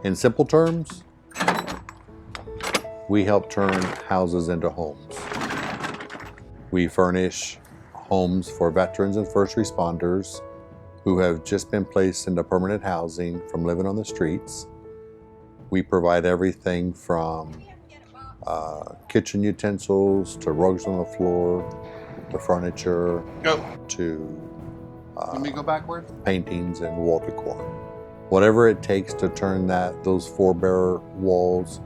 In simple terms, we help turn houses into homes. We furnish homes for veterans and first responders who have just been placed into permanent housing from living on the streets. We provide everything from kitchen utensils to rugs on the floor to furniture to Let me go backward. paintings and wall decor. Whatever it takes to turn those four bare walls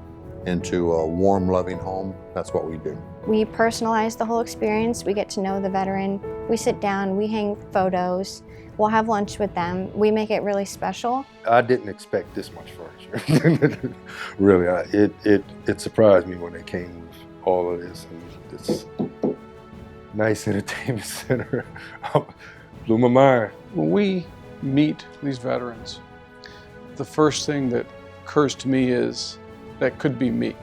into a warm, loving home, that's what we do. We personalize the whole experience. We get to know the veteran. We sit down, we hang photos, we'll have lunch with them. We make it really special. I didn't expect this much furniture. Really, it surprised me when they came with all of this and this nice entertainment center. Blew my mind. When we meet these veterans, the first thing that occurs to me is that could be me.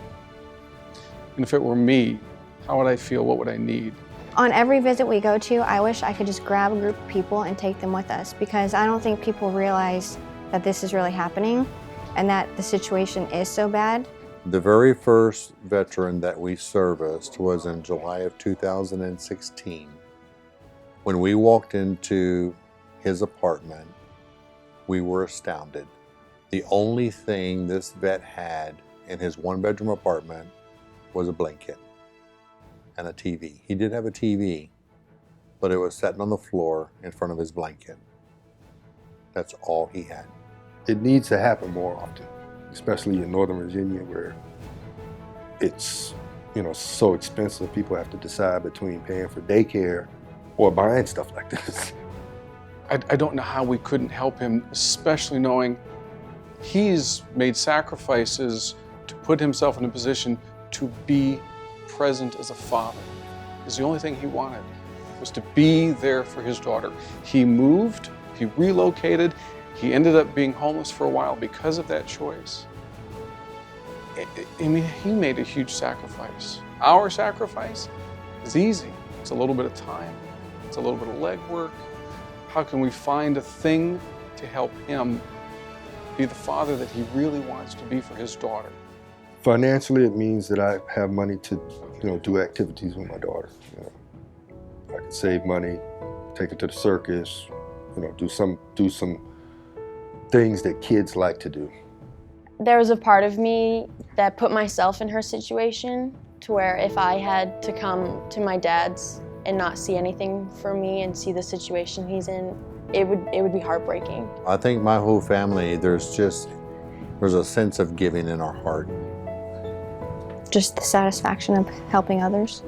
And if it were me, how would I feel? What would I need? On every visit we go to, I wish I could just grab a group of people and take them with us, because I don't think people realize that this is really happening and that the situation is so bad. The very first veteran that we serviced was in July of 2016. When we walked into his apartment, we were astounded. The only thing this vet had in his one-bedroom apartment was a blanket and a TV. He did have a TV, but it was sitting on the floor in front of his blanket. That's all he had. It needs to happen more often, especially in Northern Virginia where it's so expensive. People have to decide between paying for daycare or buying stuff like this. I don't know how we couldn't help him, especially knowing he's made sacrifices to put himself in a position to be present as a father. Is the only thing he wanted, was to be there for his daughter. He moved, he relocated, he ended up being homeless for a while because of that choice. I mean, he made a huge sacrifice. Our sacrifice is easy. It's a little bit of time, it's a little bit of legwork. How can we find a thing to help him be the father that he really wants to be for his daughter? Financially, it means that I have money to, do activities with my daughter. I can save money, take her to the circus, do some things that kids like to do. There was a part of me that put myself in her situation, to where if I had to come to my dad's and not see anything for me and see the situation he's in, it would be heartbreaking. I think my whole family, there's a sense of giving in our heart. Just the satisfaction of helping others.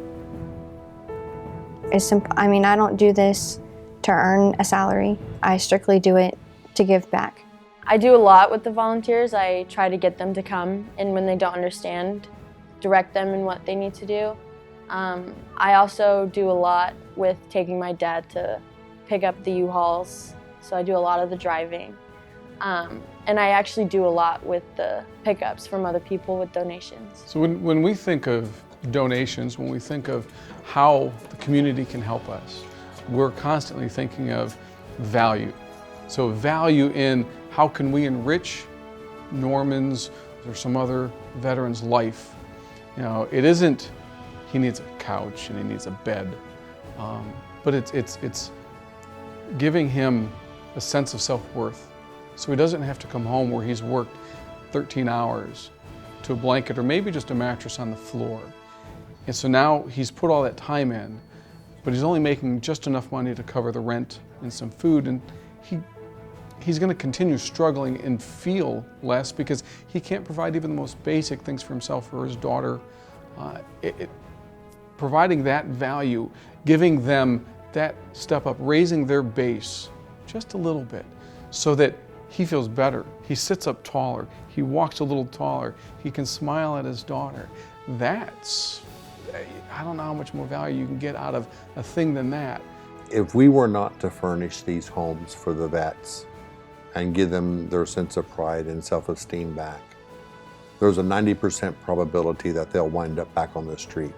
It's simple. I mean, I don't do this to earn a salary. I strictly do it to give back. I do a lot with the volunteers. I try to get them to come, and when they don't understand, direct them in what they need to do. I also do a lot with taking my dad to pick up the U-Hauls, so I do a lot of the driving. And I actually do a lot with the pickups from other people with donations. So when we think of donations, when we think of how the community can help us, we're constantly thinking of value. So value in how can we enrich Norman's or some other veteran's life. It isn't he needs a couch and he needs a bed, but it's giving him a sense of self-worth. So he doesn't have to come home where he's worked 13 hours to a blanket or maybe just a mattress on the floor. And so now he's put all that time in, but he's only making just enough money to cover the rent and some food, and he's going to continue struggling and feel less because he can't provide even the most basic things for himself or his daughter. Providing that value, giving them that step up, raising their base just a little bit so that he feels better. He sits up taller. He walks a little taller. He can smile at his daughter. I don't know how much more value you can get out of a thing than that. If we were not to furnish these homes for the vets and give them their sense of pride and self-esteem back, there's a 90% probability that they'll wind up back on the street.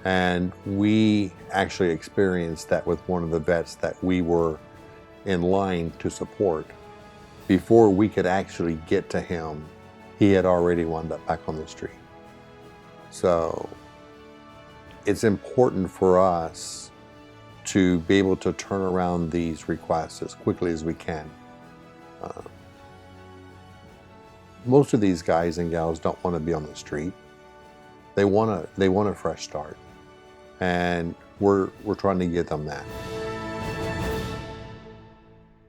And we actually experienced that with one of the vets that we were in line to support. before we could actually get to him, he had already wound up back on the street. So it's important for us to be able to turn around these requests as quickly as we can. Most of these guys and gals don't want to be on the street. They want a fresh start, and we're trying to give them that.